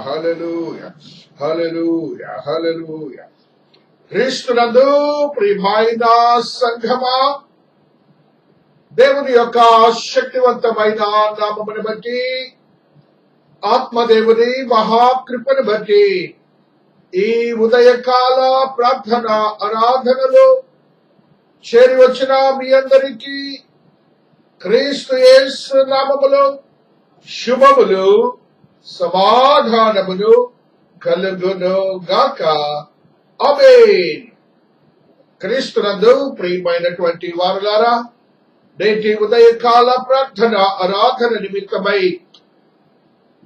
హల్లెలూయా, హల్లెలూయా, హల్లెలూయా. క్రీస్తునందు ప్రియమైన సంఘమా, దేవుని యొక్క శక్తివంతమైన నామమును బట్టి, ఆత్మదేవుని మహాకృపను బట్టి ఈ ఉదయకాల ప్రార్థన ఆరాధనలో చేరి వచ్చిన మీ అందరికీ క్రీస్తు యేసు నామములో శుభములు సమాధానములు కలుగును గాక. ఆమేన్. క్రీస్తునందు ప్రియమైనటువంటి వారులారా, నేటి ఉదయకాల ప్రార్థన ఆరాధన నిమిత్తమై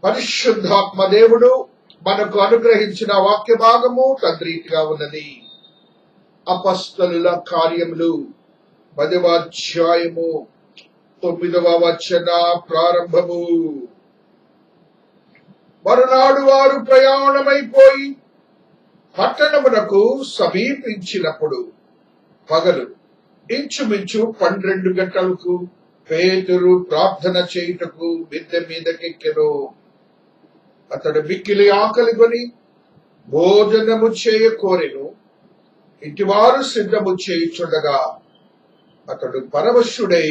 పరిశుద్ధాత్మ దేవుడు మనకు అనుగ్రహించిన వాక్య భాగము తద్రీతిగా ఉన్నది. అపొస్తలుల కార్యములు 10వ అధ్యాయము 9వ వచన ప్రారంభము. మరునాడు వారు ప్రయాణమైపోయి పట్టణమునకు సమీపించినప్పుడు పగలు ఇంచుమించు 12 గంటలకు పేతురు ప్రార్థన చేయుటకు మిద్దె మీదకెక్కెను. అతడు మిక్కిలి ఆకలి కొని భోజనము చేయ కోరెను. ఇంటివారు సిద్ధము చేయుచుండగా అతడు పరవశుడై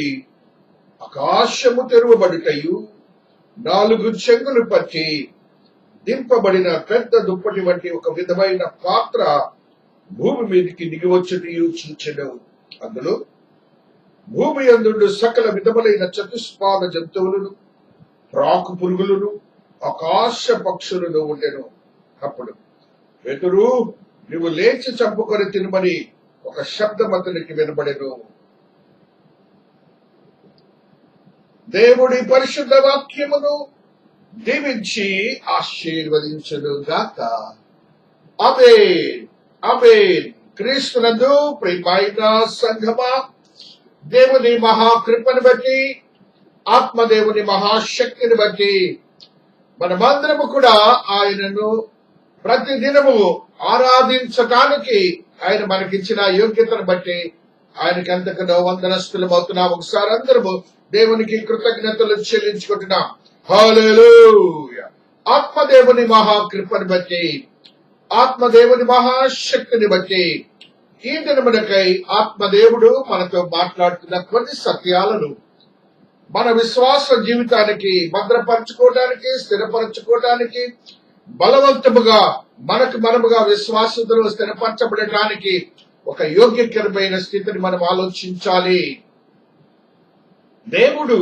ఆకాశము తెరువబడుటయు 4 చెంగులు పట్టి దింపబడిన పెద్ద దుప్పటి వంటి ఒక విధమైన పాత్ర భూమి మీదకి దిగివచ్చుటయు చూచెను. అందులో భూమి యందుండు సకల విధములైన చతుష్పాద జంతువులను, ప్రాకు పురుగులను, ఆకాశ పక్షులను ఉండెను. అప్పుడు పేతురు, నువ్వు లేచి చంపుకొని తినమని ఒక శబ్దం అతనికి వినబడెను. దేవుడి పరిశుద్ధ వాక్యమును దీవించి ఆశీర్వదించును గాక. ఆమేన్, ఆమేన్. క్రీస్తునందు ప్రియమైన సంఘమా, దేవుని మహాకృపను బట్టి, ఆత్మదేవుని మహాశక్తిని బట్టి మనమందరము కూడా ఆయనను ప్రతిదినము ఆరాధించటానికి ఆయన మనకిచ్చిన యోగ్యతను బట్టి ఆయనకి ఎంతకనో వందనస్తులం అవుతున్నాం. ఒకసారి అందరము దేవునికి కృతజ్ఞతలు చెల్లించుకుంటున్నాం. హల్లెలూయా. ఆత్మదేవుని మహాకృపను బట్టి, ఆత్మదేవుని మహాశక్తిని బట్టి ఈ దినమునకై ఆత్మదేవుడు మనతో మాట్లాడుతున్న కొన్ని సత్యాలను మన విశ్వాస జీవితానికి భద్రపరచుకోవడానికి, స్థిరపరచుకోవడానికి, బలవంతముగా మనముగా విశ్వాసంలో స్థిరపరచబడటానికి ఒక యోగ్యకరమైన స్థితిని మనం ఆలోచించాలి. దేవుడు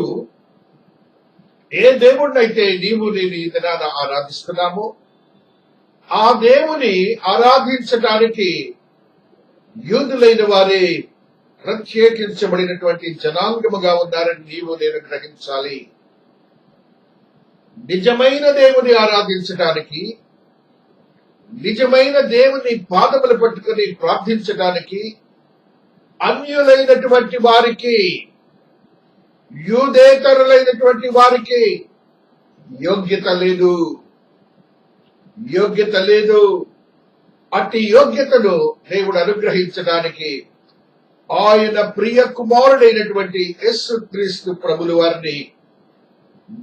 ఏ దేవుడినైతే నీవు నేను ఈ దినాన ఆరాధిస్తున్నామో ఆ దేవుని ఆరాధించడానికి యూదులైన వారే ప్రత్యేకించబడినటువంటి జనాంగముగా ఉన్నారని నీవు నేను గ్రహించాలి. నిజమైన దేవుని ఆరాధించడానికి, నిజమైన దేవుని పాదములు పట్టుకుని ప్రార్థించడానికి అన్యులైనటువంటి వారికి, యూదేతరులైనటువంటి వారికి యోగ్యత లేదు, యోగ్యత లేదు. అట్టి యోగ్యతను దేవుడు అనుగ్రహించడానికి ఆయన ప్రియ కుమారుడైనటువంటి యేసుక్రీస్తు ప్రభుల వారిని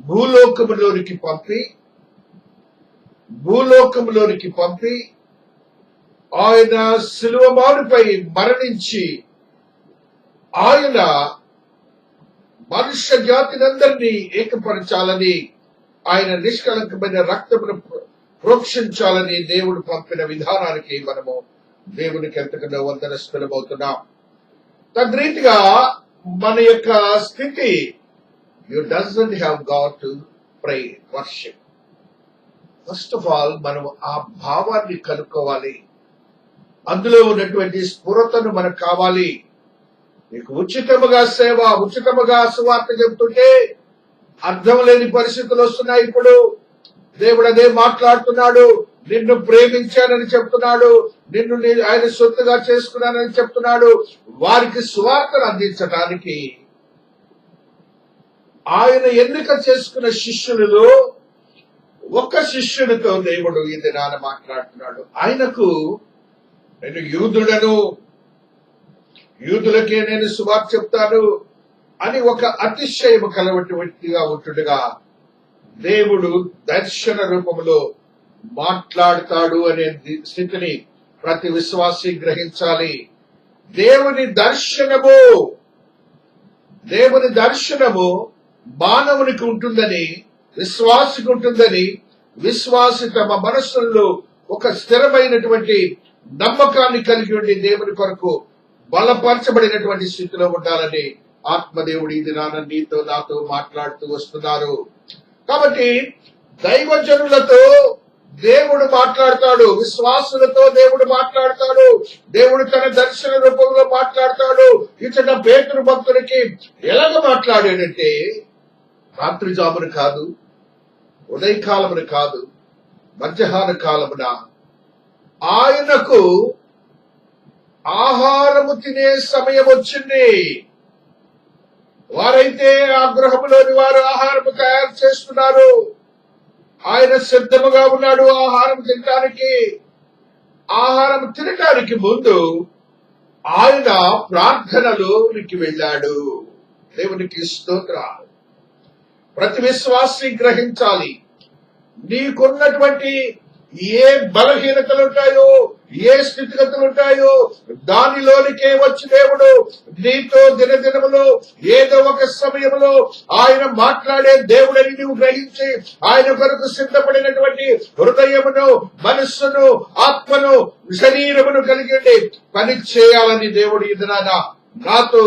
భూలోకములోనికి పంపి ఆయన శిలువ మారుపై మరణించి ఆయన మనుష్య జాతినందరినీ ఏకపరచాలని, ఆయన నిష్కలంకమైన రక్తమును ప్రోక్షించాలని దేవుడు పంపిన విధానానికి మనము దేవునికి ఎంతకన్నా వందనస్తులమవుతున్నాం. తద్రీతిగా మన యొక్క స్థితి, you doesn't have got to pray, worship. First of all మనం ఆ భావాన్ని కనుక్కోవాలి. అందులో ఉన్నటువంటి స్ఫురతను మనకు కావాలి. నీకు ఉచితముగా సేవ, ఉచితముగా సువార్త చెబుతుంటే అర్థం లేని పరిస్థితులు వస్తున్నాయి. ఇప్పుడు దేవుడు అదే మాట్లాడుతున్నాడు. నిన్ను ప్రేమించానని చెప్తున్నాడు, నిన్ను ఆయన సొత్తుగా చేసుకున్నానని చెప్తున్నాడు. వారికి సువార్తను అందించడానికి ఆయన ఎన్నిక చేసుకున్న శిష్యులలో ఒక్క శిష్యునితో దేవుడు ఈ దినాన మాట్లాడుతున్నాడు. ఆయనకు నేను యూదుడను, యూదులకే నేను సువార్త చెప్తాను అని ఒక అతిశయము కలవటి వ్యక్తిగా ఉంటుండగా దేవుడు దర్శన రూపంలో మాట్లాడతాడు అనే స్థితిని ప్రతి విశ్వాసి గ్రహించాలి. దేవుని దర్శనము మానవునికి ఉంటుందని, విశ్వాసికి ఉంటుందని, విశ్వాసి తమ మనస్సుల్లో ఒక స్థిరమైనటువంటి నమ్మకాన్ని కలిగి ఉండి దేవుని కొరకు బలపరచబడినటువంటి స్థితిలో ఉండాలని ఆత్మదేవుడు ఈ దినాన నీతో నాతో మాట్లాడుతూ వస్తున్నారు. కాబట్టి దైవజనులతో దేవుడు మాట్లాడతాడు, విశ్వాసులతో దేవుడు మాట్లాడతాడు, దేవుడు తన దర్శన రూపంలో మాట్లాడతాడు. ఇతడ పేతురు భక్తుడికి ఎలాగ మాట్లాడాడంటే, రాత్రి జామున కాదు, ఉదయకాలమున కాదు, మధ్యాహ్న కాలమున ఆయనకు ఆహారము తినే సమయం వచ్చింది. వారైతే ఆ గృహంలోని వారు ఆహారము తయారు చేస్తున్నారు. ఆయన సిద్ధముగా ఉన్నాడు ఆహారం తినటానికి. ఆహారం తినటానికి ముందు ఆయన ప్రార్థనలోనికి వెళ్ళాడు. దేవునికి స్తోత్రాలు. ప్రతి విశ్వాసి గ్రహించాలి, నీకున్నటువంటి ఏ బలహీనతలు ఉంటాయో, ఏ స్థితిగతులు ఉంటాయో దానిలోనికే వచ్చి దేవుడు నీతో దినదినములో ఏదో ఒక సమయంలో ఆయన మాట్లాడే దేవుడని నువ్వు గ్రహించి ఆయన కొరకు సిద్ధపడినటువంటి హృదయమును, మనస్సును, ఆత్మను, శరీరమును కలిగి పని చేయాలని దేవుడు ఈ దినాన నాతో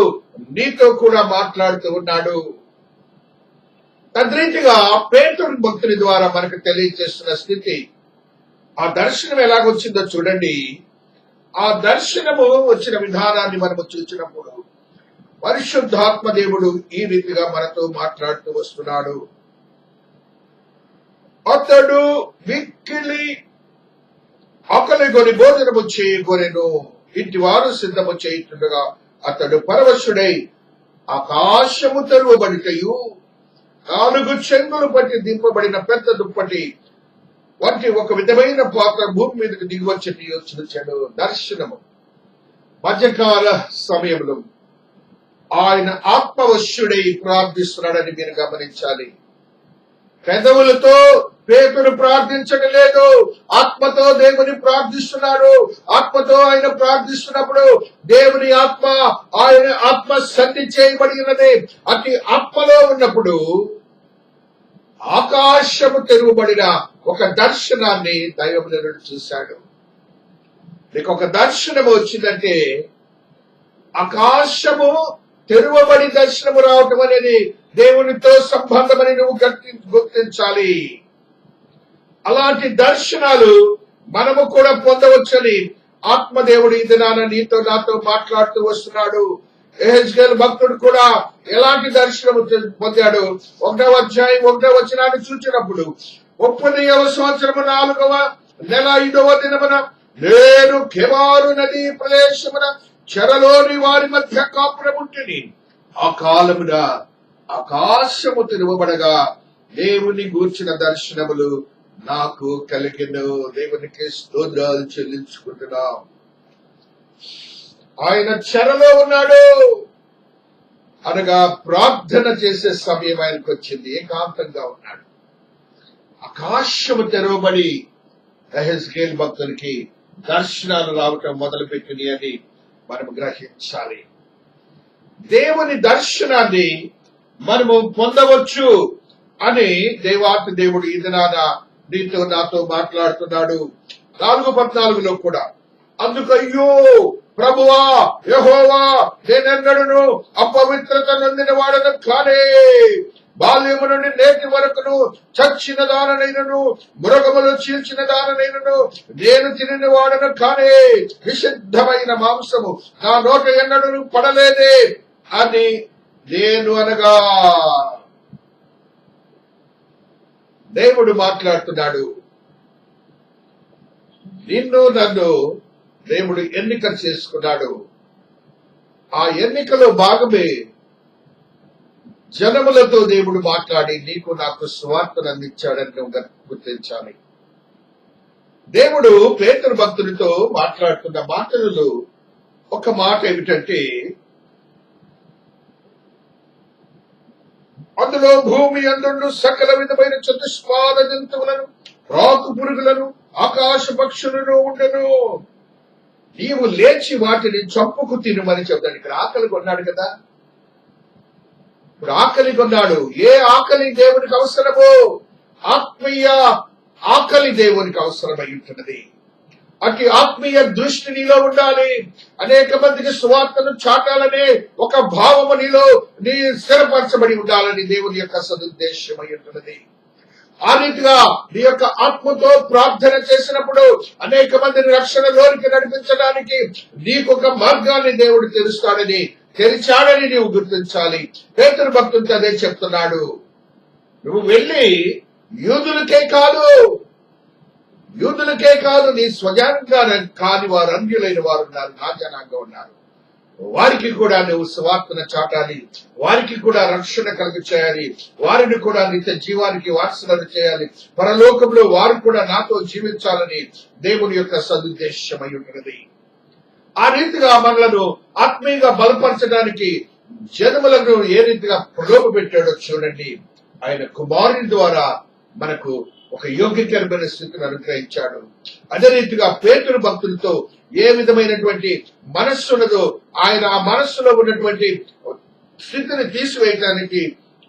నీతో కూడా మాట్లాడుతూ ఉన్నాడు. తద్రీతిగా పేతురు భక్తుని ద్వారా మనకు తెలియజేస్తున్న స్థితి, ఆ దర్శనం ఎలాగొచ్చిందో చూడండి. ఆ దర్శనము వచ్చిన విధానాన్ని మనము చూసినప్పుడు పరిశుద్ధాత్మ దేవుడు ఈ రీతిగా మనతో మాట్లాడుతూ వస్తున్నాడు. అతడు మిక్కిలి ఆకలిగొని భోజనము చేయగొనెను. ఇంటి వారు సిద్ధము చేయుచుండగా అతడు పరవశుడై ఆకాశము తెరువబడితయు 4 చెంగులు పట్టి దింపబడిన పెద్ద దుప్పటి వంటి ఒక విధమైన పాత్ర భూమి మీదకి దిగి వచ్చి చూచాడు. దర్శనము మధ్యకాల సమయంలో ఆయన ఆత్మవశ్యుడై ప్రార్థిస్తున్నాడని మీరు గమనించాలి. పెదవులతో పేతురు ప్రార్థించడం లేదు, ఆత్మతో దేవుని ప్రార్థిస్తున్నాడు. ఆత్మతో ఆయన ప్రార్థిస్తున్నప్పుడు దేవుని ఆత్మ, ఆయన ఆత్మ సన్ని చేయబడినది. అతి ఆత్మలో ఉన్నప్పుడు ఆకాశము తెరువబడిన ఒక దర్శనాన్ని దైవజనుడు చూశాడు. నీకు ఒక దర్శనము వచ్చిందంటే ఆకాశము తెరువబడి దర్శనము రావటం అనేది దేవునితో సంబంధమని నువ్వు గుర్తించాలి. అలాంటి దర్శనాలు మనము కూడా పొందవచ్చని ఆత్మదేవుడు ఈ దినాన నీతో నాతో మాట్లాడుతూ వస్తున్నాడు. యెహెజ్కేలు భక్తుడు కూడా ఎలాంటి దర్శనం పొందాడు? 1వ అధ్యాయం 1వ వచనాన్ని చూచినప్పుడు 39వ సంవత్సరము 4వ నెల 5వ దినమున నేను కెబారు నది ప్రదేశమున చెరలోని వారి మధ్య కాపురముంటిని. ఆ కాలమున ఆకాశము తెరువబడగా దేవుని గూర్చిన దర్శనములు నాకు కలిగెను. దేవునికి స్తోత్రాలు చెల్లించుకుంటున్నాం. ఆయన చెరలో ఉన్నాడు అనగా ప్రార్థన చేసే సమయం ఆయనకు వచ్చింది. ఏకాంతంగా ఉన్నాడు. ఆకాశము తెరవబడి యెహెజ్కేలు భక్తునికి దర్శనాలు రావటం మొదలుపెట్టింది అని మనం గ్రహించాలి. దేవుని దర్శనాన్ని మనము పొందవచ్చు అని దేవాతి దేవుడు ఈ దినాన నీతో నాతో మాట్లాడుతున్నాడు. 4:14 కూడా అందుకయ్యో ప్రభువా యెహోవా, నేనెన్నడూను అపవిత్రత నొందిన వాడను కానే, బాల్యము నుండి నేటి వరకును చచ్చిన దాననైనను మృగములు చీల్చిన దాననైనను నేను తిని వాడను కానే, విశుద్ధమైన మాంసము నా నోట ఎన్నడూ పడలేదే అని నేను అనగా దేవుడు మాట్లాడుతున్నాడు. నిన్ను నన్ను దేవుడు ఎన్నిక చేసుకున్నాడు. ఆ ఎన్నికలో భాగమే జనములతో దేవుడు మాట్లాడి నీకు నాకు సువార్తను అందించాడని నువ్వు గుర్తించాలి. దేవుడు పేతురు భక్తునితో మాట్లాడుతున్న మాటలలో ఒక మాట ఏమిటంటే, అందులో భూమి అందుండు సకల విధమైన చతుష్పాద జంతువులను రాకు పురుగులను ఆకాశ పక్షులను ఉండను. నీవు లేచి వాటిని చంపుకు తినుమని చెప్తాడు. ఇక్కడ ఆకలి కొన్నాడు కదా, ఇప్పుడు ఆకలి కొన్నాడు. ఏ ఆకలి దేవునికి అవసరమో ఆత్మీయ ఆకలి దేవునికి అవసరమై ఉంటున్నది. అటు ఆత్మీయ దృష్టి నీలో ఉండాలి. అనేక మందికి సువార్తను చాటాలనే ఒక భావము నీలో స్థిరపరచబడి ఉండాలని దేవుని యొక్క సదుద్దేశమై ఉంటున్నది. ఆ రీతిగా నీ యొక్క ఆత్మతో ప్రార్థన చేసినప్పుడు అనేక మందిని రక్షణలోనికి నడిపించడానికి నీకొక మార్గాన్ని దేవుడు తెరిచాడని నీవు గుర్తించాలి. పేతురు భక్తుడితో అదే చెప్తున్నాడు. నువ్వు వెళ్ళి యూదులకే కాదు నీ స్వజనంగా కాని వారు, అన్యులైన వారు ఉన్నారు, నా జనాంగా ఉన్నారు, వారికి కూడా నువ్వు సువార్తను చాటాలి, వారికి కూడా రక్షణ కలుగ చేయాలి, వారిని కూడా నిత్య జీవానికి వారసులను చేయాలి, పరలోకంలో వారు కూడా నాతో జీవించాలని దేవుని యొక్క సదుద్దేశమై ఉన్నది. ఆ రీతిగా మనలను ఆత్మీయంగా బలపరచడానికి జనములను ఏ రీతిగా ప్రలోభ పెట్టాడో చూడండి. ఆయన కుమారుని ద్వారా మనకు ఒక యోగ్యకరమైన స్థితిని అనుగ్రహించాడు. అదే రీతిగా పేతురు భక్తులతో ఏ విధమైనటువంటి మనస్సు ఉన్నదో ఆయన ఆ మనస్సులో ఉన్నటువంటి స్థితిని తీసివేయడానికి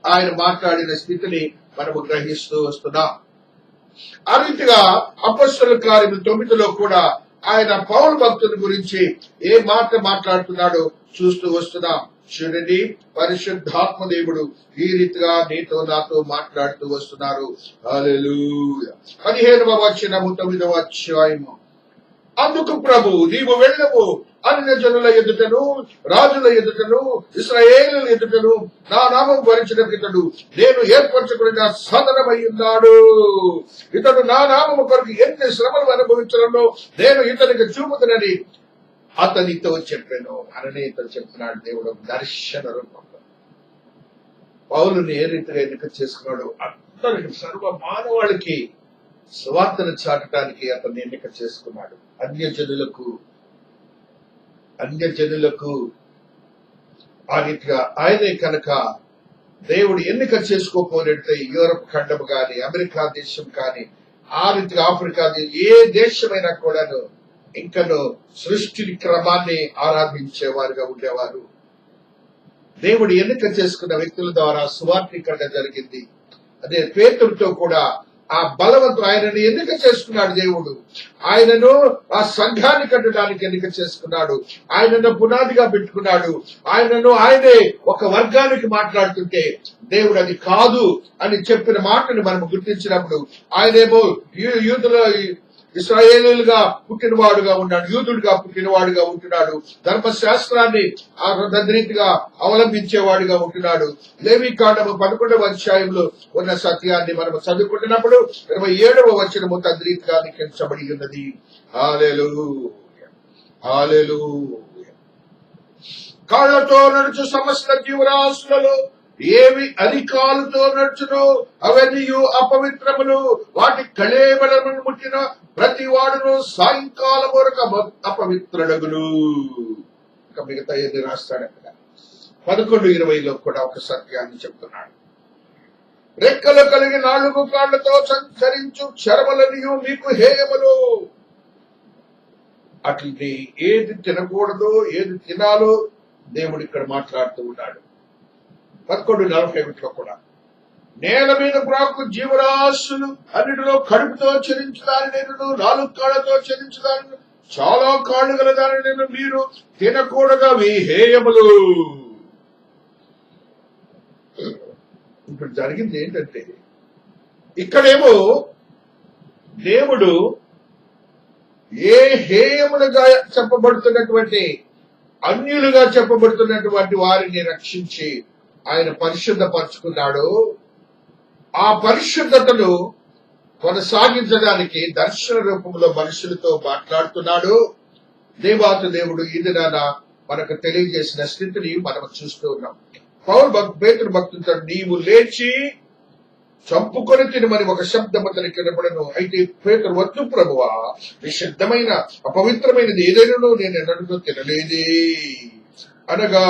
ఆయన మాట్లాడిన స్థితిని మనము గ్రహిస్తూ వస్తున్నాం. ఆ రీతిగా అపొస్తలుల కార్యములు 9లో కూడా ఆయన పౌలు భక్తుని గురించి ఏ మాట మాట్లాడుతున్నాడో చూస్తూ వస్తున్నాం. చూడండి, పరిశుద్ధాత్మ దేవుడు ఈ రీతిగా నీతో నాతో మాట్లాడుతూ వస్తున్నారు. హల్లెలూయా. 15వ వచనము 9వ అధ్యాయము. అందుకు ప్రభు, నీవు వెళ్ళవు, అన్య జనుల ఎదుటను రాజుల ఎదుటను ఇశ్రాయేలుల ఎదుటను నా నామం భరించిన ఇతడు నేను ఏర్పరచుకున్న సాధనమై ఉన్నాడు. ఇతడు నా నామము కొరకు ఎన్ని శ్రమలు అనుభవించడంలో నేను ఇతనికి చూపుతునని అతనితో చెప్పాను అని ఇతను చెప్తున్నాడు. దేవుడు దర్శన రూపంలో పౌలుని ఏ రీతిగా ఎన్నిక చేసుకున్నాడు. అందరికి సర్వ మానవాళికి సువార్తను చాటడానికి అతన్ని ఎన్నిక చేసుకున్నాడు. అన్యజనులకు ఆ రీతిగా ఆయనే కనుక దేవుడు ఎన్నిక చేసుకోపోయినట్లయితే యూరప్ ఖండం కానీ అమెరికా దేశం కానీ ఆ రీతిగా ఆఫ్రికా ఏ దేశమైనా కూడాను ఇంకను సృష్టి క్రమాన్ని ఆరాధించేవారుగా ఉండేవారు. దేవుడు ఎన్నిక చేసుకున్న వ్యక్తుల ద్వారా సువార్తీకరణ జరిగింది. అదే పేతురుతో కూడా ఆ బలవంతుడు ఆయనను ఎన్నిక చేసుకున్నాడు. దేవుడు ఆయనను ఆ సంఘాన్ని కట్టడానికి ఎన్నిక చేసుకున్నాడు. ఆయనను పునాదిగా పెట్టుకున్నాడు. ఆయనే ఒక వర్గానికి మాట్లాడుతుంటే దేవుడు అది కాదు అని చెప్పిన మాటను మనం గుర్తించినప్పుడు ఆయనేమో యూదుల ఇశ్రాయేలీలుగా పుట్టినవాడుగా ఉన్నాడు, యూదుడుగా పుట్టినవాడుగా ఉంటున్నాడు, ధర్మశాస్త్రాన్ని రీతిగా అవలంబించేవాడుగా ఉంటున్నాడు. లేవి కాండము 11వ అధ్యాయంలో ఉన్న సత్యాన్ని మనం చదువుకుంటున్నప్పుడు 27వ వచనము రీతిగా లిఖించబడి ఉన్నది. హల్లెలూయా, హల్లెలూయా. కాళ్ళతో నడుచు సమస్త జీవరాశులలో ఏవి అధికారులతో నడుచును అవన్నీ అపవిత్రములు. వాటి కళేబలను ముట్టిన ప్రతి వాడును సాయంకాలం వరకు అపవిత్రుడగును. ఇంకా మిగతా ఏది రాస్తాడు అక్కడ 11:20లో కూడా ఒక సత్యాన్ని చెప్తున్నాడు. రెక్కలు కలిగి 4 కాళ్లతో సంచరించు చర్మలనియు మీకు హేయములు. అట్లని ఏది తినకూడదో ఏది తినాలో దేవుడు ఇక్కడ మాట్లాడుతూ ఉన్నాడు. 11:41లో కూడా నేల మీద ప్రాకు జీవరాశులు అన్నిటిలో కడుపుతో చెరించుదాని నేను 4 కాళ్లతో చెరించుదాని చాలా కాళ్ళు గల దాని నేను మీరు తినకూడదవి హేయములు. ఇప్పుడు జరిగింది ఏంటంటే ఇక్కడేమో దేవుడు ఏ హేయములుగా చెప్పబడుతున్నటువంటి అన్యులుగా చెప్పబడుతున్నటువంటి వారిని రక్షించి ఆయన పరిశుద్ధపరుచుకున్నాడు. ఆ పరిశుద్ధతను కొనసాగించడానికి దర్శన రూపంలో మనుషులతో మాట్లాడుతున్నాడు. దేవాతి దేవుడు ఈ దినాన మనకు తెలియజేసిన స్థితిని మనం చూస్తూ ఉన్నాం. పేతురు భక్తులతో నీవు లేచి చంపుకొని తినమని ఒక శబ్దము అతనికి వినబడెను. అయితే పేతురు, వద్దు ప్రభువా, నిషిద్ధమైన అపవిత్రమైనది ఏదైనా నేను ఎన్నడూ తినలేదే. అనగా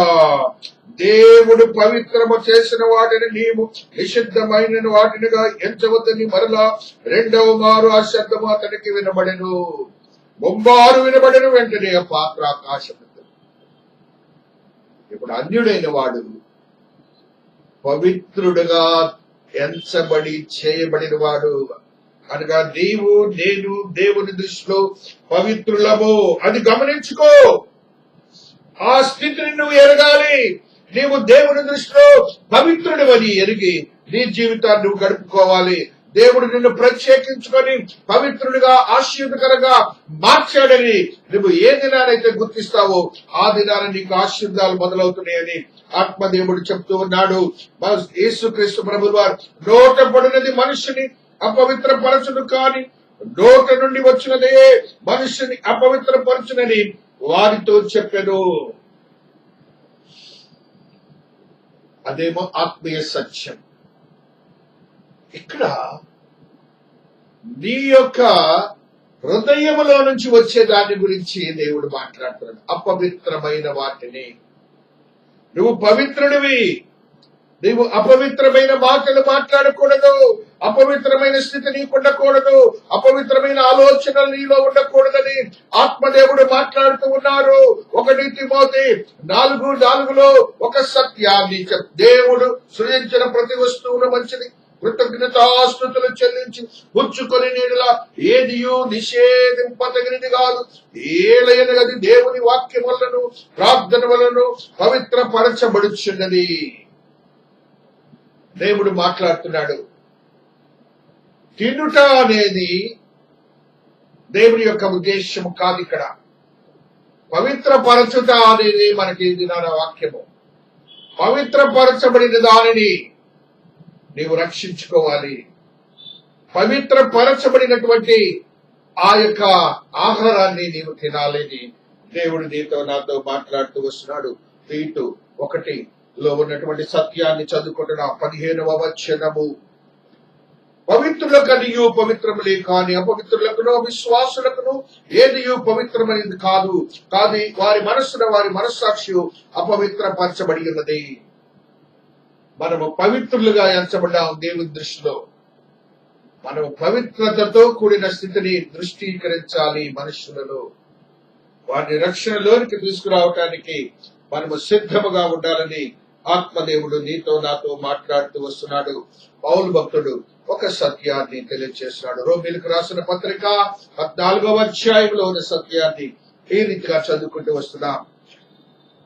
దేవుడు పవిత్రము చేసిన వాటిని నీవు నిషిద్ధమైన వాటినిగా ఎంచవద్దని మరలా రెండవ మారు ఆ శబ్దము అతనికి వినబడెను. ముంబారు వినబడెను. వెంటనే ఆ పాత్ర ఆకాశం. ఇప్పుడు అన్యుడైన వాడు పవిత్రుడుగా ఎంచబడి చేయబడిన వాడు అనగా నీవు నేను దేవుని దృష్టిలో పవిత్రులము. అది గమనించుకో. ఆ స్థితిని నువ్వు ఎరగాలి. నీవు దేవుని దృష్టిలో పవిత్రుడివని ఎరిగి నీ జీవితాన్ని నువ్వు గడుపుకోవాలి. దేవుడు నిన్ను ప్రత్యేకించుకొని పవిత్రుడిగా ఆశీర్వదకరంగా మార్చాడని నువ్వు ఏ దినానైతే గుర్తిస్తావో ఆ దినాన నీకు ఆశీర్వాదాలు మొదలవుతున్నాయని ఆత్మదేవుడు చెప్తూ ఉన్నాడు. యేసుక్రీస్తు ప్రభువు వారు నోట పడినది మనుషుని అపవిత్రపరచును కాని నోట నుండి వచ్చినదే మనుషుని అపవిత్రపరచునని వారితో చెప్పెను. అదేమో ఆత్మీయ సత్యం. ఇక్కడ నీ యొక్క హృదయములో నుంచి వచ్చే దాని గురించి దేవుడు మాట్లాడుతున్నాడు. అపవిత్రమైన వాటిని నువ్వు పవిత్రుడివి. నీవు అపవిత్రమైన మాటలు మాట్లాడకూడదు. అపవిత్రమైన స్థితి నీకు ఉండకూడదు. అపవిత్రమైన ఆలోచనలు నీలో ఉండకూడదని ఆత్మదేవుడు మాట్లాడుతూ ఉన్నారు. 1 తిమోతి 4:4 ఒక సత్యాన్ని దేవుడు సృజించిన ప్రతి వస్తువును మంచిది కృతజ్ఞతాస్తుతులు చెల్లించి పుచ్చుకొని నీడలా ఏదియు నిషేధింపదగినది కాదు. ఏలైనది దేవుని వాక్యం వలను ప్రార్థన వలను పవిత్రపరచబడుచున్నది. దేవుడు మాట్లాడుతున్నాడు. తినుట అనేది దేవుని యొక్క ఉద్దేశము కాదు. ఇక్కడ పవిత్రపరచుట అనేది మనకి దినాన వాక్యము. పవిత్రపరచబడిన దానిని నీవు రక్షించుకోవాలి. పవిత్రపరచబడినటువంటి ఆ యొక్క ఆహారాన్ని నీవు తినాలని దేవుడు నీతో నాతో మాట్లాడుతూ వస్తున్నాడు. తీతు 1లో ఉన్నటువంటి సత్యాన్ని చదువుకుంటున్న 15వ వచనము. పవిత్రులకనియు పవిత్రములే కాని అపవిత్రులకును విశ్వాసులకును ఏదియు పవిత్రమైనది కాదు. వారి మనస్సున వారి మనస్సాక్షి అపవిత్రపరచబడి ఉన్నది. మనము పవిత్రులుగా ఎంచబడ్డాం దేవుని దృష్టిలో. మనము పవిత్రతతో కూడిన స్థితిని దృష్టీకరించాలి. మనుషులలో వారిని రక్షణలోనికి తీసుకురావటానికి మనము సిద్ధముగా ఉండాలని ఆత్మదేవుడు నీతో నాతో మాట్లాడుతూ వస్తున్నాడు. పౌలు భక్తుడు ఒక సత్యాన్ని తెలియజేస్తున్నాడు. రోమీయులకు రాసిన పత్రిక 14వ అధ్యాయంలో ఉన్న సత్యాన్ని ఈ రీతిగా చదువుకుంటూ వస్తున్నాం.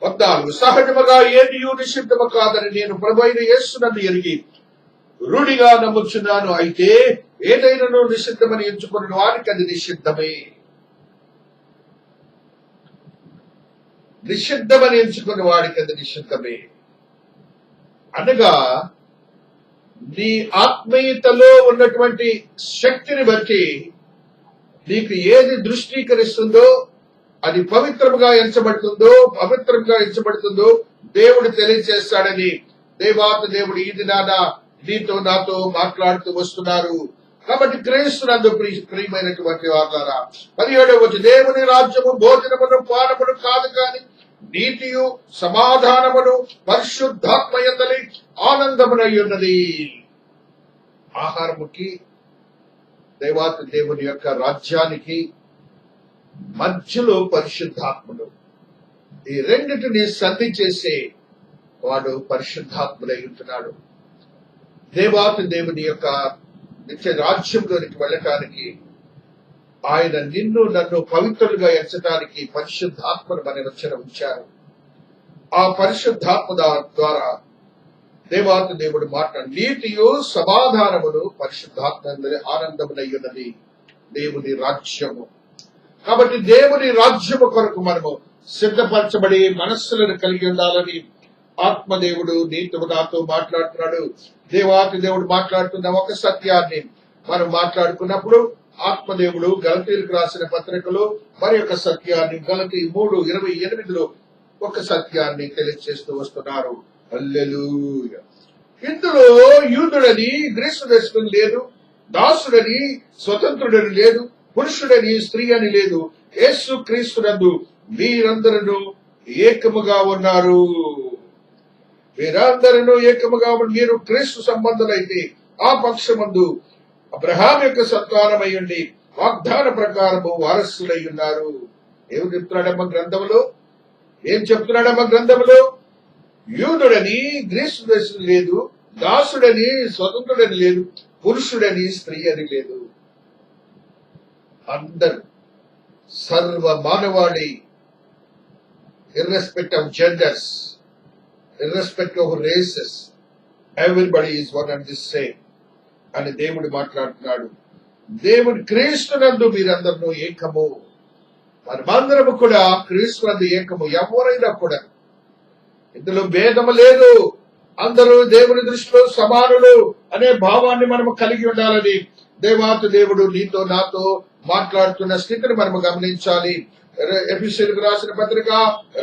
14 సహజముగా ఏదియు నిషిద్ధము కాదని నేను ప్రభువైన యేసునందు ఎరిగి రూఢిగా నమ్ముచున్నాను. అయితే ఏదైనా నిషిద్ధమని ఎంచుకున్న వారికి అది నిషిద్ధమే. నిషిద్ధమని ఎంచుకున్న వాడికి అది నిషిద్ధమే అనగా నీ ఆత్మీయతలో ఉన్నటువంటి శక్తిని బట్టి నీకు ఏది దృష్టీకరిస్తుందో అది పవిత్రముగా ఎంచబడుతుందో పవిత్రంగా ఎంచబడుతుందో దేవుడు తెలియజేస్తాడని దేవుడు ఈ దినాన నీతో నాతో మాట్లాడుతూ వస్తున్నారు. కాబట్టి క్రీస్తునందు ప్రియమైనటువంటి వారులారా 17వ వచనం, దేవుని రాజ్యము భోజనమును పానమును కాదు కాని నీతియు సమాధానమును పరిశుద్ధాత్మయందలి ఆనందమునై ఉన్నది. ఆహారముకి దేవుని యొక్క రాజ్యానికి మధ్యలో పరిశుద్ధాత్ముడు. ఈ రెండిటిని సంధి చేసే వాడు పరిశుద్ధాత్ముడై ఉంటున్నాడు. దేవుని యొక్క నిత్య రాజ్యంలోనికి వెళ్ళటానికి ఆయన నిన్ను నన్ను పవిత్రులుగా ఎంచడానికి పరిశుద్ధాత్మను మన రక్షణ ఉంచారు. ఆ పరిశుద్ధాత్మ ద్వారా దేవుడు మాట్లాడు నీతియు సమాధానమును పరిశుద్ధాత్మ ఆనందమునయ్యున్నది దేవుని రాజ్యము. కాబట్టి దేవుని రాజ్యము కొరకు మనము సిద్ధపరచబడి మనస్సులను కలిగి ఉండాలని ఆత్మదేవుడు నీతో నాతో మాట్లాడుతున్నాడు. దేవుడు మాట్లాడుతున్న ఒక సత్యాన్ని మనం మాట్లాడుకున్నప్పుడు ఆత్మదేవుడు గలతీయులకు రాసిన పత్రికలో మరి ఒక సత్యాన్ని గలతీ 3:28 ఒక సత్యాన్ని తెలియజేస్తూ వస్తున్నారు. హల్లెలూయా. ఇందులో యూదుడని గ్రీసు దేశకుని లేదు, దాసుడని స్వతంత్రుడని లేదు, పురుషుడని స్త్రీ అని లేదు. యేసు క్రీస్తునందు మీరందరూ ఏకముగా ఉన్నారు. మీరందరూ ఏకముగా మీరు క్రీస్తు సంబంధులైతే ఆ పక్షమందు అబ్రహాం యొక్క సంతానమై ఉండి వాగ్దాన ప్రకారము వారసులై ఉన్నారు. ఏం చెప్తున్నాడమ్మ గ్రంథంలో? ఏం చెప్తున్నాడమ్మ గ్రంథంలో? యూదుడని గ్రీసు దేశం లేదు, దాసుడని స్వతంత్రుడని లేదు, పురుషుడని స్త్రీ అని లేదు. అందరూ సర్వ మానవాళి, irrespective of genders, irrespective of races, everybody is one and the same అని దేవుడు మాట్లాడుతున్నాడు. దేవుడు క్రీస్తునందు మీరందరూ ఏకము. మనమందరము కూడా క్రీస్తునందు ఏకము. ఎవరైనా కూడా ఇందులో భేదము లేదు. అందరూ దేవుని దృష్టిలో సమానులు అనే భావాన్ని మనము కలిగి ఉండాలని దేవుడు నీతో నాతో మాట్లాడుతున్న స్థితిని మనము గమనించాలి. ఎఫెసీయులకు రాసిన పత్రిక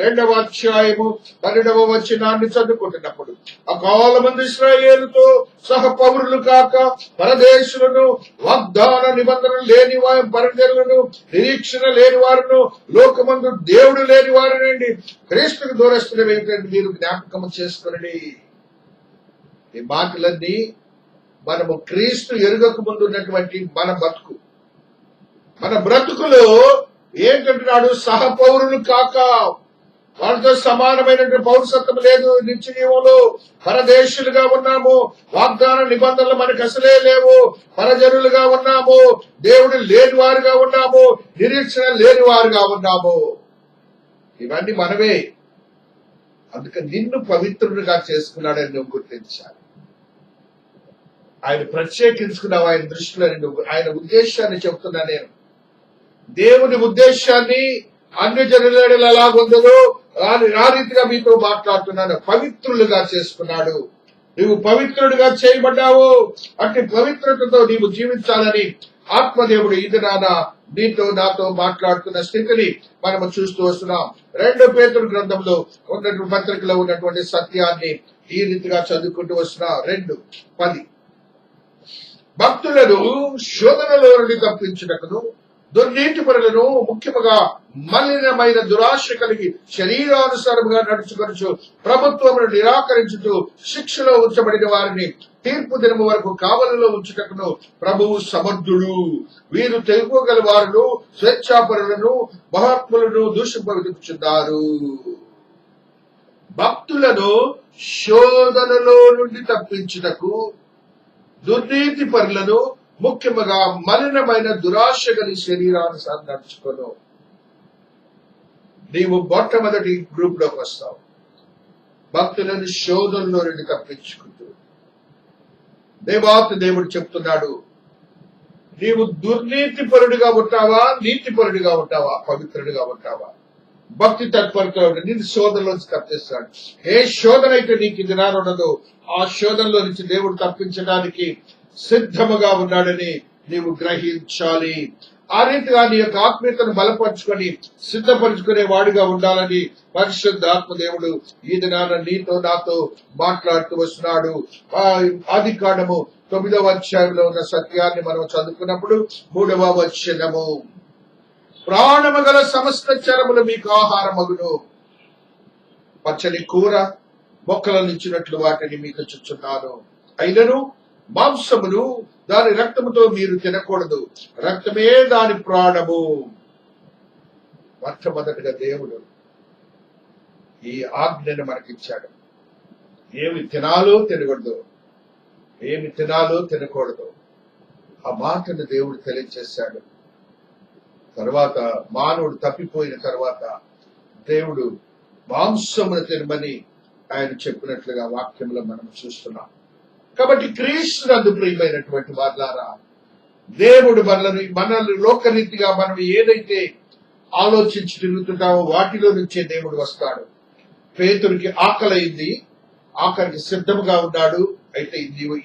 2వ అధ్యాయము 12వ వచనాన్ని చదువుకుంటున్నప్పుడు, అకాలమందు ఇశ్రాయేలుతో సహ పౌరులు కాక పరదేశులను, వాగ్దాన నిబంధనలు లేని పరదేశులను, నిరీక్షణ లేని వారును, లోకమందు దేవుడు లేని వారినండి క్రీస్తుకు దూరస్తులు ఏమిటంటే మీరు జ్ఞాపకం చేసుకునండి. ఈ మాటలన్నీ మనము క్రీస్తు ఎరుగక ముందు ఉన్నటువంటి మన బ్రతుకులో ఏంటంటున్నాడు? సహపౌరులు కాక, వాళ్ళతో సమానమైనటువంటి పౌరసత్వం లేదు. నిత్య జీవంలో పరదేశులుగా ఉన్నాము. వాగ్దాన నిబంధనలు మనకు అసలే లేవు. పరజనులుగా ఉన్నాము. దేవుడు లేని వారుగా ఉన్నాము. నిరీక్షణ లేని వారుగా ఉన్నాము. ఇవన్నీ మనమే. అందుకని నిన్ను పవిత్రుడిగా చేసుకున్నాడని నువ్వు గుర్తించాలి. ఆయన ప్రత్యేకించుకున్నావు. ఆయన దృష్టిలో ఆయన ఉద్దేశాన్ని చెప్తున్నా నేను. దేవుని ఉద్దేశాన్ని అన్ని జనుల ఎలాగుందో ఆ రీతిగా మీతో మాట్లాడుతున్నాను. పవిత్రులుగా చేసుకున్నాడు. నీవు పవిత్రుడిగా చేయబడ్డావు. అట్టి పవిత్రతతో నీవు జీవించాలని ఆత్మదేవుడు ఇది నీతో నాతో మాట్లాడుతున్న స్థితిని మనము చూస్తూ వస్తున్నాం. 2 పేతురు గ్రంథంలో ఉన్నటువంటి పత్రికలో ఉన్నటువంటి సత్యాన్ని ఈ రీతిగా చదువుకుంటూ వస్తున్నాం. 2:10 భక్తులను శోధనలో నుండి తప్పించుటకును, దుర్నీతి పరులను, ముఖ్యముగా మలినమైన దురాశ కలిగి శరీరానుసారముగా నడుచుకొనుచు ప్రభుత్వమును నిరాకరించుతూ శిక్షలో ఉంచబడిన వారిని తీర్పు దినము వరకు కావలిలో ఉంచుటకును ప్రభువు సమర్థుడు. వీరు తెలుసుకోగల వారును, స్వేచ్ఛాపరులను, మహాత్ములను దూషింపచున్నారు. భక్తులను శోధనలో నుండి తప్పించుటకు, దుర్నీతి పరులను, ముఖ్యముగా మలినమైన దురాశ కలిగి శరీరానుసారం నడుచుకోను. నీవు మొట్టమొదటి గ్రూప్ లోకి వస్తావు. భక్తులను శోధనలో నుండి తప్పించుకుంటూ దేవుడు చెప్తున్నాడు, నీవు దుర్నీతి పరుడిగా ఉంటావా, నీతి పరుడిగా ఉంటావా, పవిత్రుడిగా ఉంటావా? భక్తి తత్పరతో నిన్ను శోధనలోంచి తప్పిస్తాడు. ఏ శోధన అయితే నీకు ఇది రానున్నదో ఆ శోధనలో నుంచి దేవుడు తప్పించడానికి సిద్ధముగా ఉన్నాడని నీవు గ్రహించాలి. ఆ రీతిగా నీ యొక్క ఆత్మీయతను బలపరుచుకొని సిద్ధపరుచుకునే వాడిగా ఉండాలని పరిశుద్ధాత్మ దేవుడు ఈ దినాన నీతో నాతో మాట్లాడుతూ వస్తున్నాడు. ఆదికాండము 9వ అధ్యాయంలో ఉన్న సత్యాన్ని మనం చదువుకున్నప్పుడు 3వ వచనము, ప్రాణము గల సమస్త చరములు మీకు ఆహారమగును, పచ్చని కూర మొక్కలను ఇచ్చినట్లు వాటిని మీకు ఇచ్చుచున్నాను. అయినను మాంసమును దాని రక్తముతో మీరు తినకూడదు, రక్తమే దాని ప్రాణము. మొట్టమొదటిగా దేవుడు ఈ ఆజ్ఞను మనకిచ్చాడు. ఏమి తినాలో తినకూడదు, ఏమి తినాలో తినకూడదు. ఆ మాటను దేవుడు తెలియజేశాడు. తర్వాత మానవుడు తప్పిపోయిన తర్వాత దేవుడు మాంసమును తినమని ఆయన చెప్పినట్లుగా వాక్యంలో మనం చూస్తున్నాం. కాబట్టి క్రీస్తునందు ప్రియమైనటువంటి వారులారా, దేవుడు మనల్ని లోకరీతిగా మనం ఏదైతే ఆలోచించి తిరుగుతుంటామో వాటిలో నుంచే దేవుడు వస్తాడు. పేతురికి ఆకలైంది, ఆకలికి సిద్ధంగా ఉన్నాడు. అయితే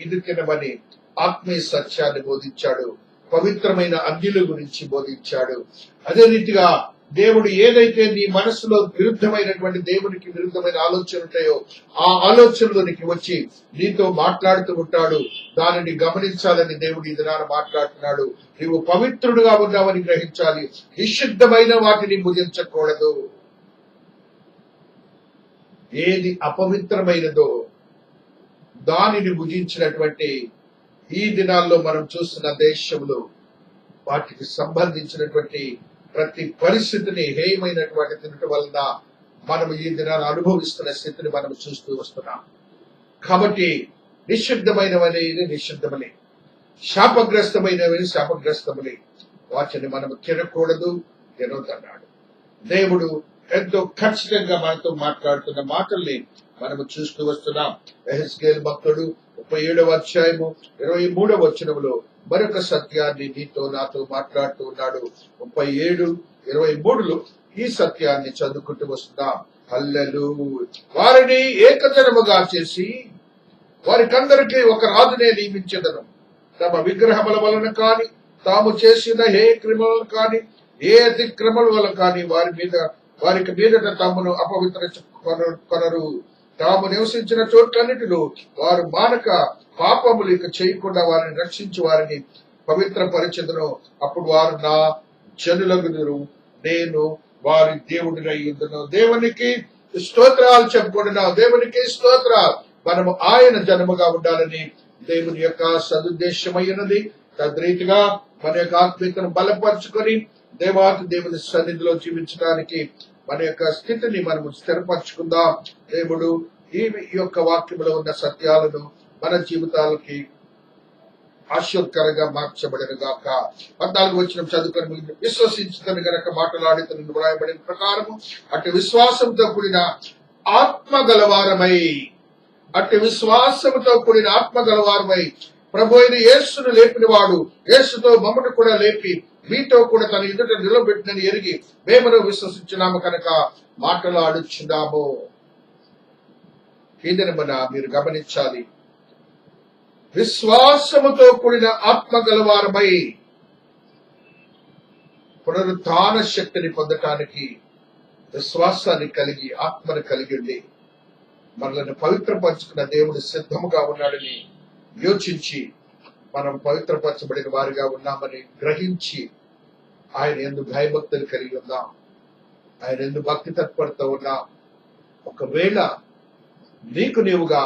ఇది తినమని ఆత్మీయ సత్యాన్ని బోధించాడు, పవిత్రమైన అగ్నిల గురించి బోధించాడు. అదే రీతిగా దేవుడు ఏదైతే నీ మనసులో విరుద్ధమైనటువంటి దేవునికి విరుద్ధమైన ఆలోచనలు ఉంటాయో ఆ ఆలోచనలోనికి వచ్చి నీతో మాట్లాడుతూ ఉంటాడు. దానిని గమనించాలని దేవుడు ఈ దినాన మాట్లాడుతున్నాడు. నీవు పవిత్రుడుగా ఉన్నావని గ్రహించాలి. నిషిద్ధమైన వాటిని భుజించకూడదు. ఏది అపవిత్రమైనదో దానిని భుజించినటువంటి ఈ దినాల్లో మనం చూస్తున్న దేశంలో వాటికి సంబంధించినటువంటి ప్రతి పరిస్థితిని హేయమైనటువంటి తినటం వలన మనం ఈ దినాన్ని అనుభవిస్తున్న స్థితిని మనం చూస్తూ వస్తున్నాం. కాబట్టి నిషిద్ధమైనవని నిషిద్ధమని, శాపగ్రస్తమైనవని శాపగ్రస్తమని, వాటిని మనం తినకూడదు, తినొద్దన్నాడు. దేవుడు ఎంతో ఖచ్చితంగా మనతో మాట్లాడుతున్న మాటల్ని మనము చూస్తూ వస్తున్నాం. యెహెజ్కేలు భక్తుడు 37వ అధ్యాయము 23వ వచనములో మరొక సత్యాన్ని నీతో నాతో మాట్లాడుతూ ఉన్నాడు. 37:23లో ఈ సత్యాన్ని చదువుకుంటూ వస్తున్నాం. హల్లెలూయా. వారిని ఏకజనముగా చేసి వారికందరికీ ఒక రాజునే నియమించెదను. తమ విగ్రహముల వలన కాని, తాము చేసిన ఏ క్రిములను కాని, ఏ అతిక్రమల వలన కాని వారికి మీదట తమను అపవిత్ర కొనరు. తాము నివసించిన చోట్లన్నిటిలో వారు మానక పాపములు ఇక చేయకుండా వారిని రక్షించి వారిని పవిత్రపరిచెదను. అప్పుడు వారు నా జనులగుదురు, నేను వారి దేవుడినై ఉందును. దేవునికి స్తోత్రాలు చెప్పుకుంటున్నాం. దేవునికి స్తోత్రాలు. మనము ఆయన జనముగా ఉండాలని దేవుని యొక్క సదుద్దేశమైనది. తద్రీతిగా మన యొక్క ఆత్మీయతను బలపరుచుకొని దేవాతి దేవుని సన్నిధిలో జీవించడానికి మన యొక్క స్థితిని మనము స్థిరపరచుకుందాం. దేవుడు ఈ యొక్క వాక్యములో ఉన్న సత్యాలను మన జీవితాలకి ఆశీర్కరంగా మార్చబడిన గాక. 14వ వచనం చదువుకొని విశ్వసించుతను గనక మాట్లాడుతున్న వ్రాయబడిన ప్రకారము అటు విశ్వాసంతో కూడిన ఆత్మ గలవారమై ప్రభు అయిన యేసును లేపిన వాడు యేసుతో మమ్మను కూడా లేపి మీతో కూడా తన ఎదుట నిలబెట్టినని ఎరిగి మేమను విశ్వసించున్నాము కనుక మాట్లాడుచున్నాము. ఈ దినమున మీరు గమనించాలి, విశ్వాసముతో కూడిన ఆత్మ గలవారమై పునరుత్థాన శక్తిని పొందటానికి విశ్వాసాన్ని కలిగి ఆత్మను కలిగి ఉండి మనల్ని పవిత్రపరచుకున్న దేవుడు సిద్ధముగా ఉన్నాడని యోచించి మనం పవిత్రపరచబడిన వారిగా ఉన్నామని గ్రహించి ఆయన యందు భయభక్తులు కలిగి ఉందాం. ఆయన యందు భక్తి తత్పరత ఉన్నాం. ఒకవేళ నీకు నీవుగా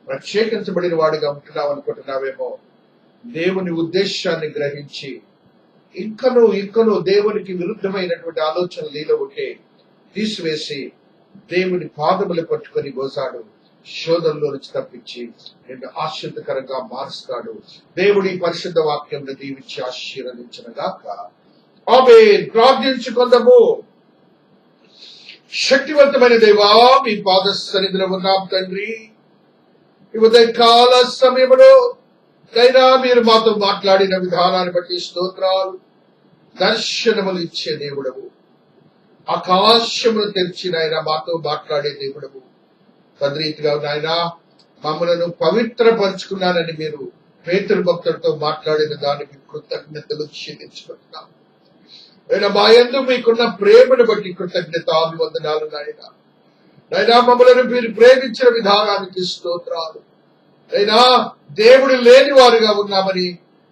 ప్రత్యేకించబడిన వాడిగా ఉంటున్నావు అనుకుంటున్నావేమో, దేవుని ఉద్దేశాన్ని గ్రహించి ఇంకనూ దేవునికి విరుద్ధమైనటువంటి ఆలోచనలు నీలో ఉంటే తీసివేసి దేవుని పాదములు పట్టుకొని గోసాడు శోధనలో నుంచి తప్పించి నిన్ను ఆశ్చర్యకరంగా మారుస్తాడు. దేవుడి పరిశుద్ధ వాక్యం దీవించి ఆశీర్వదించనుగాక. ఆమేన్. ప్రార్థించుకుందాము. శక్తివంతమైన దేవా, మీ పాద సన్నిధిలో ఉన్నాం తండ్రి. ఈ ఉదయకాల సమయంలో అయినా మీరు మాతో మాట్లాడిన విధానాన్ని బట్టి స్తోత్రాలు. దర్శనములు ఇచ్చే దేవుడవు, ఆకాశమును తెరిచి నాయన మాతో మాట్లాడే దేవుడవు. తద్రీతిగా నాయన మమ్మలను పవిత్రపరుచుకున్నానని మీరు పేతురు భక్తులతో మాట్లాడిన దానికి కృతజ్ఞతలు చెల్లించుకుంటున్నాం. అయినా మా యందు మీకున్న ప్రేమను బట్టి కృతజ్ఞతాభివందనాలు నాయన. నైనా మమ్మలను మీరు ప్రేమించిన విధానానికి స్తోత్రాలు. అయినా దేవుడు లేని వారుగా ఉన్నామని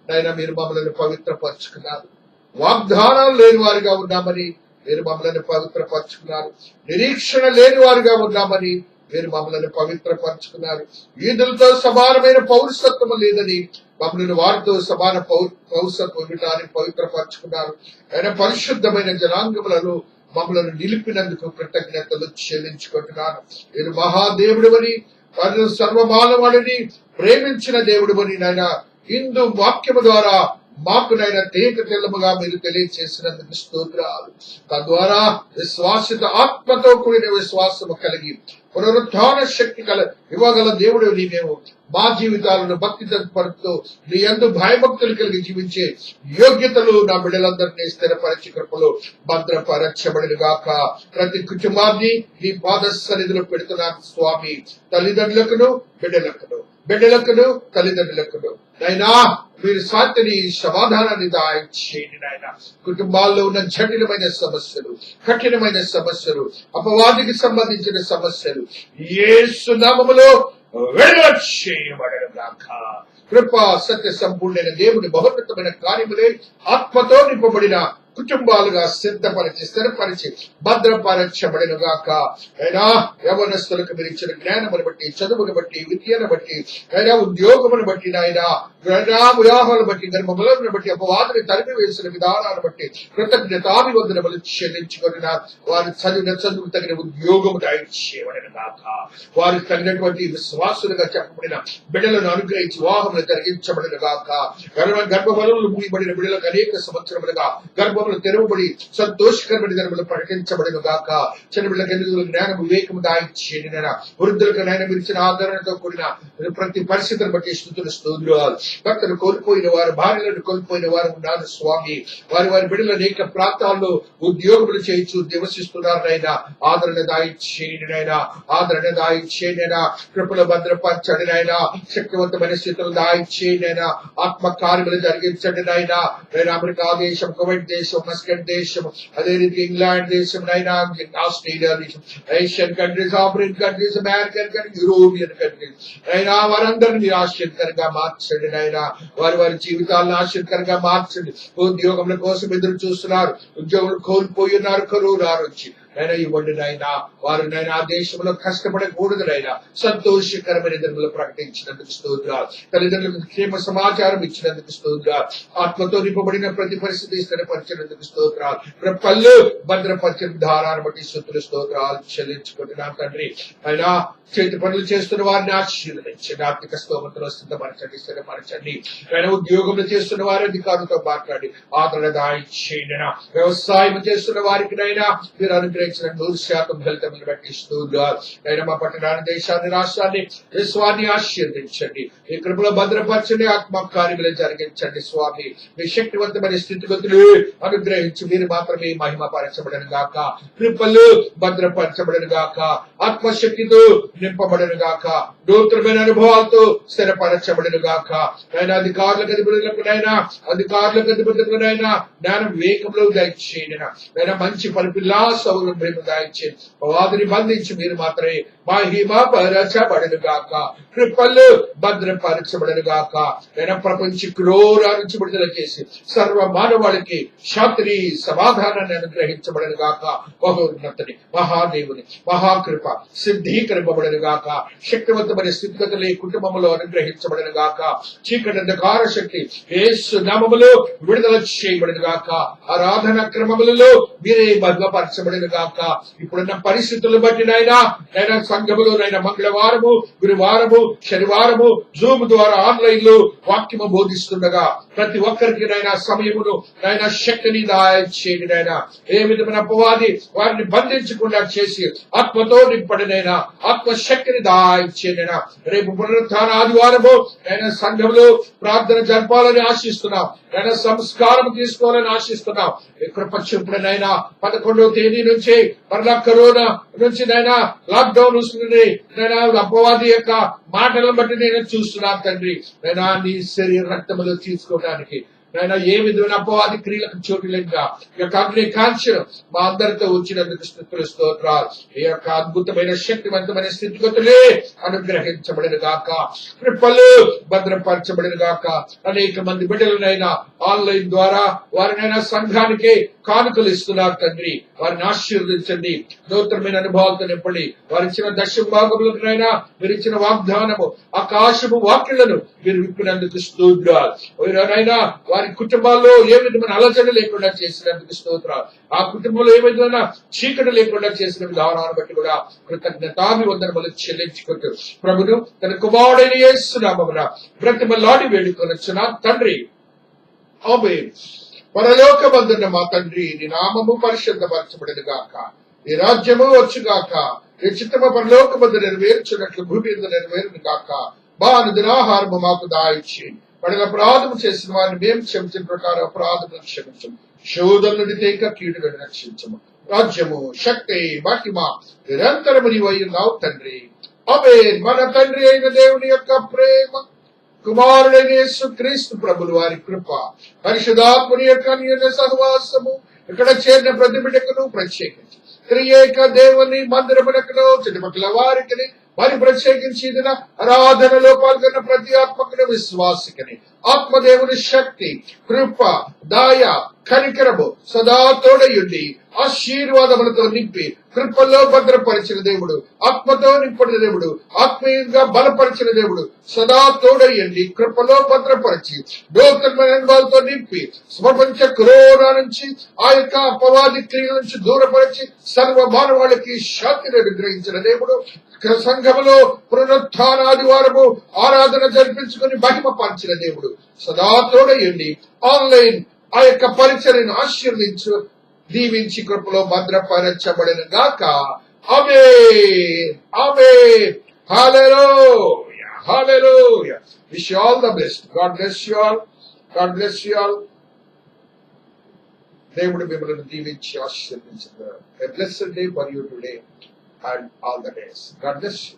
నైనా మీరు మమ్మల్ని పవిత్రపరుచుకున్నారు. వాగ్దానాలు లేని వారుగా ఉన్నామని మీరు మమ్మల్ని పవిత్రపరుచుకున్నారు. నిరీక్షణ లేని వారుగా ఉన్నామని మీరు మమ్మల్ని పవిత్రపరుచుకున్నారు. యూదులతో సమానమైన పౌరసత్వం లేదని మమ్మల్ని వారితో సమాన పౌరసత్వం ఇవ్వడానికి పవిత్రపరుచుకున్నారు. ఆయన పరిశుద్ధమైన జనాంగములను మమ్మల్ని నిలిపినందుకు కృతజ్ఞతలు చెల్లించుకుంటున్నాను. నేను మహాదేవుడివని, సర్వమానవాడిని ప్రేమించిన దేవుడివని నాయన హిందూ వాక్యము ద్వారా మాకు నైనా తేక తెల్లముగా మీరు తెలియజేసినందుకు స్తోత్రాలు. తద్వారా విశ్వాసిత ఆత్మతో కూడిన విశ్వాసము కలిగి పునరుత్థాన శక్తి ఇవ్వగల దేవుడు నీవేమో. మా జీవితాలను భక్తి తత్పరుతూ నీ యందు భయభక్తులు కలిగి జీవించే యోగ్యతలు నా బిడ్డలందరినీ స్థిరపరిచి కృపలో భద్రపరచబడినగాక. ప్రతి కుటుంబాన్ని నీ పాద సన్నిధిలో పెడుతున్నాను స్వామి. తల్లిదండ్రులకును బిడ్డలకును తల్లిదండ్రులకును నైనా మీరు శాంతిని సమాధానాన్ని దాయించేయండి నాయన. కుటుంబాల్లో ఉన్న జటిలమైన సమస్యలు, కఠినమైన సమస్యలు, అపవాదికి సంబంధించిన సమస్యలు యేసు నామములో చేయబడగాక. కృప సత్య సంపూర్ణైన దేవుని మహోన్నతమైన కార్యములే ఆత్మతో నింపబడిన కుటుంబాలుగా సిద్ధపరిచి స్థిరపరిచి భద్రపరచబడిన గాక. అయినా యవనస్తులకు మీరు ఇచ్చిన జ్ఞానమును బట్టి, చదువును బట్టి, విద్యను బట్టి, అయినా ఉద్యోగమును బట్టి, నాయన వివాహాలను బట్టి, గర్భములను బట్టి, అపవాదిని తరిమి వేసిన విధానాన్ని బట్టి కృతజ్ఞతాభివందనములు చెల్లించుకొని వారు చదివిన చదువు తగిన ఉద్యోగము దయచేయబడిన గాక. వారికి తగినటువంటి విశ్వాసులుగా చెప్పబడిన బిడ్డలను అనుగ్రహించి వివాహములు జరిగించబడిన గాక. గర్భఫలములు మూయబడిన బిడ్డలకు అనేక సంవత్సరములుగా గర్భములు తెరవబడి సంతోషకరమైన దినములు ప్రకటించబడిన గాక. చిన్న బిడ్డలకు ఎందుకు జ్ఞానం వివేకము దాయిచ్చేయండి. వృద్ధులకు నాయన విరిచిన ఆదరణతో కూడిన ప్రతి పరిస్థితిని బట్టి స్తుతులు స్తోత్రాలు. భక్తులు కోల్పోయిన వారు, భార్యలను కోల్పోయిన వారు ఉన్నారు స్వామి. వారి వారి బిడ్డలు అనేక ప్రాంతాల్లో ఉద్యోగములు చేయించు నివసిస్తున్నారు నాయన. ఆదరణ దాయిచ్చేయండి నాయన, ఆదరణ దాయిచ్చేయండి నాయన. కృపలో భద్రపరచండి నాయన. శక్తివంతమైన స్థితులు దాయిచ్చేయండి నాయన. ఆత్మ కార్యములు జరిగించండి నాయన. నేను అమెరికా దేశం, కువైట్ దేశం, మస్కట్ దేశం, అదే రీతి ఇంగ్లాండ్ దేశం నాయన, ఆస్ట్రేలియా దేశం, Asian countries, African countries, American countries, European countries అయినా వారందరినీ మీరు ఆశ్చర్యకరంగా మార్చండి నాయన. వారి వారి జీవితాలను ఆశ్చర్యకరంగా మార్చండి. ఉద్యోగముల కోసం ఎదురు చూస్తున్నారు, ఉద్యోగులు కోల్పోయి ఉన్నారు కరువు నుంచి. నైనా ఇవ్వండి నాయన. వారు నైనా ఆ దేశంలో కష్టపడకూడదు నాయన. సంతోషకరమైన దినములు ప్రకటించినందుకు స్తోత్రాలు. తల్లిదండ్రులకు క్షేమ సమాచారం ఇచ్చినందుకు స్తోత్రాలు. ఆత్మతో నింపబడిన ప్రతి పరిస్థితి స్థిరపరిచినందుకు స్తోత్రాలు. పళ్ళు భద్రపరిచిన ధారాన్ని బట్టి స్తుతులు స్తోత్రాలు చెల్లించుకుంటున్నాం తండ్రి. అయినా చేతి పనులు చేస్తున్న వారిని ఆశీర్వదించండి. ఆర్థిక స్తోమతలో స్థిరపరచండి, స్థిరపరచండి. ఆయన ఉద్యోగంలో చేస్తున్న వారి అధికారులతో మాట్లాడి ఆదరణ దాయిచ్చేయండి. వ్యవసాయం చేస్తున్న వారికి నైనా మీరు అనుగ్రహించిన 100% ఫలితములు బట్టి స్తోత్రాలు. అయినా మా పట్టణాన్ని, దేశాన్ని, రాష్ట్రాన్ని, విశ్వాన్ని ఆశీర్వదించండి. ఈ కృపలో భద్రపరచండి, ఆత్మ కార్యములు జరిగించండి స్వామి. మీ శక్తివంతమైన స్థితిగతులు అనుగ్రహించి మీరు మాత్రమే మహిమ పరచబడను గాక. కృపలు భద్రపరచబడను గాక. ఆత్మశక్తితో నింపబడను గాక. నూతనమైన అనుభవాలతో స్థిరపరచబడను గాక. ఆయన అధికారులకు అధిపతులకునైనా జ్ఞానం వివేకంలో దయచేయండి. ఆయన మంచి పరిపిల్లా సౌలభ్యం దయచేయండి. వాదిని బంధించి మీరు మాత్రమే మహిమ పరచబడను గాక. కృపలు భద్రపరచబడను గాక. ఆయన ప్రపంచ క్రూర నుంచి విడుదల చేసి సర్వ మానవాళికి శాంతిని, సమాధానాన్ని అనుగ్రహించబడను గాక. బహున్నతుని, మహాదేవుని మహాకృప సిద్ధీకరింపబడను గాక. శక్తివంతమైన స్థితిగతులు కుటుంబంలో అనుగ్రహించబడను గాక. చీకటి అంధకార శక్తి యేసు నామములో విడుదల చేయబడను గాక. ఆరాధన క్రమములలో మీరే భద్రపరచబడను గాక. ఇప్పుడున్న పరిస్థితులను బట్టి నైనా సంఘములో నైనా మంగళవారము, గురువారము, శనివారము జూమ్ ద్వారా ఆన్లైన్ లో వాక్యము బోధిస్తుండగా ప్రతి ఒక్కరికి నైనా సమయమును నైనా శక్తిని దాయిచేయండి నైనా. ఏ విధమైన అపవాది వారిని బంధించకుండా చేసి ఆత్మతో నింపడినైనా ఆత్మశక్తిని దాయిచేయండి. రేపు పునరుత్థాన ఆదివారము నైనా సంఘంలో ప్రార్థన జరపాలని ఆశిస్తున్నాం. నైనా సంస్కారం తీసుకోవాలని ఆశిస్తున్నాం. కృప చూపునైనా 11వ తేదీ నుంచి మరలా కరోనా నుంచి నైనా లాక్డౌన్ వస్తుంది. నైనా అపవాది యొక్క మాటలను బట్టి నేను చూస్తున్నాను తండ్రి. నైనా నీ శరీర రక్తములు తీసుకోవడానికి నైనా ఏ విధమైన అపవాది క్రియలకు చోటు లేక ఈ యొక్క అగ్ని కాంక్షను మా అందరితో వచ్చినందుకు స్తుతులు స్తోత్రాలు. ఈ యొక్క అద్భుతమైన శక్తివంతమైన స్థితిగతులే అనుగ్రహించబడిన గాక. కృపలు భద్రపరచబడిన గాక. అనేక మంది బిడ్డలనైనా ఆన్లైన్ ద్వారా వారినైనా సంఘానికి కానుకలు ఇస్తున్నారు తండ్రి. వారిని ఆశీర్వదించండి. నూతనమైన అనుభవాలతో నింపండి. వారు ఇచ్చిన దశభాగములకునైనా మీరు ఇచ్చిన వాగ్దానము ఆకాశము వాక్యులను మీరు విప్పినందుకు స్తోత్రాలు. వారి కుటుంబాల్లో ఏ విధమైన అలజడి లేకుండా చేసినందుకు స్తోత్రాలు. ఆ కుటుంబంలో ఏ విధమైన చీకటి లేకుండా చేసిన విధానాన్ని బట్టి కూడా కృతజ్ఞతాభివందనములు చెల్లించుకుంటూ ప్రభును తన కుమారుడైన యేసు నామమున బ్రతిమలాడి వేడుకొనొచ్చున తండ్రి. ఆమేన్. పరలోకమందున్న మా తండ్రి, నీ నామము పరిశుద్ధపరచబడిన గాక. నీ రాజ్యము వచ్చుగాక. నీ చిత్తము పరలోకమందు నెరవేర్చున్నట్లు భూమి మీద నెరవేరును గాక. మా అనుదినాహారము మాకు దాయిచ్చేయండి. పడిన అపరాధము చేసిన వారిని మేము క్షమించిన ప్రకారం అపరాధములను క్షమించము. శోధన నుండి తేక కీడులను రక్షించము. రాజ్యము, శక్తి, మహిమ నిరంతరము నీవై ఉన్నావు తండ్రి. ఆమేన్. మన తండ్రి అయిన దేవుని యొక్క ప్రేమ, కుమారుడైన యేసుక్రీస్తు ప్రభులు వారి కృప, పరిశుద్ధాత్మని యొక్క అన్యోన్య సహవాసము ఇక్కడ చేరిన ప్రతి బిడ్డకును ప్రత్యేకించి త్రియేక దేవుని మందిరమునకును చుట్టుపక్కల వారికి మరి ప్రత్యేకించి ఈ దిన ఆరాధనలో పాల్గొన్న ప్రతి ఆత్మకుని విశ్వాసికని ఆత్మదేవుని శక్తి, కృప, దయ, కనికరము సదా తోడయుండి ఆశీర్వాదములతో నింపి కృపలో భద్రపరిచిన దేవుడు, ఆత్మతో నింపిన దేవుడు, ఆత్మీయంగా బలపరిచిన దేవుడు సదా తోడయ్యండి కృపలో భద్రపరిచి నూతనమైన అనుభవాలతో నింపి ప్రపంచ కరోనా నుంచి ఆ యొక్క అపవాది క్రియల నుంచి దూరపరిచి సర్వ మానవాళికి శాంతిని అనుగ్రహించిన దేవుడు, సంఘములో పునరుత్థాన ఆదివారము ఆరాధన జరిపించుకుని మహిమ పంచిన దేవుడు సదా తోడయ్యండి. ఆన్లైన్ ఆ యొక్క పరిచర్యను ఆశీర్వదించు, దీవించి కృపలో భద్రపరచబడిన గాక. Amen, amen, hallelujah, hallelujah. Wish you all the best. God bless you all. God bless you all. దేవుడు మిమ్మల్ని దీవించి ఆశీర్వదించుగాక. A blessed day for you today and all the days. God bless you.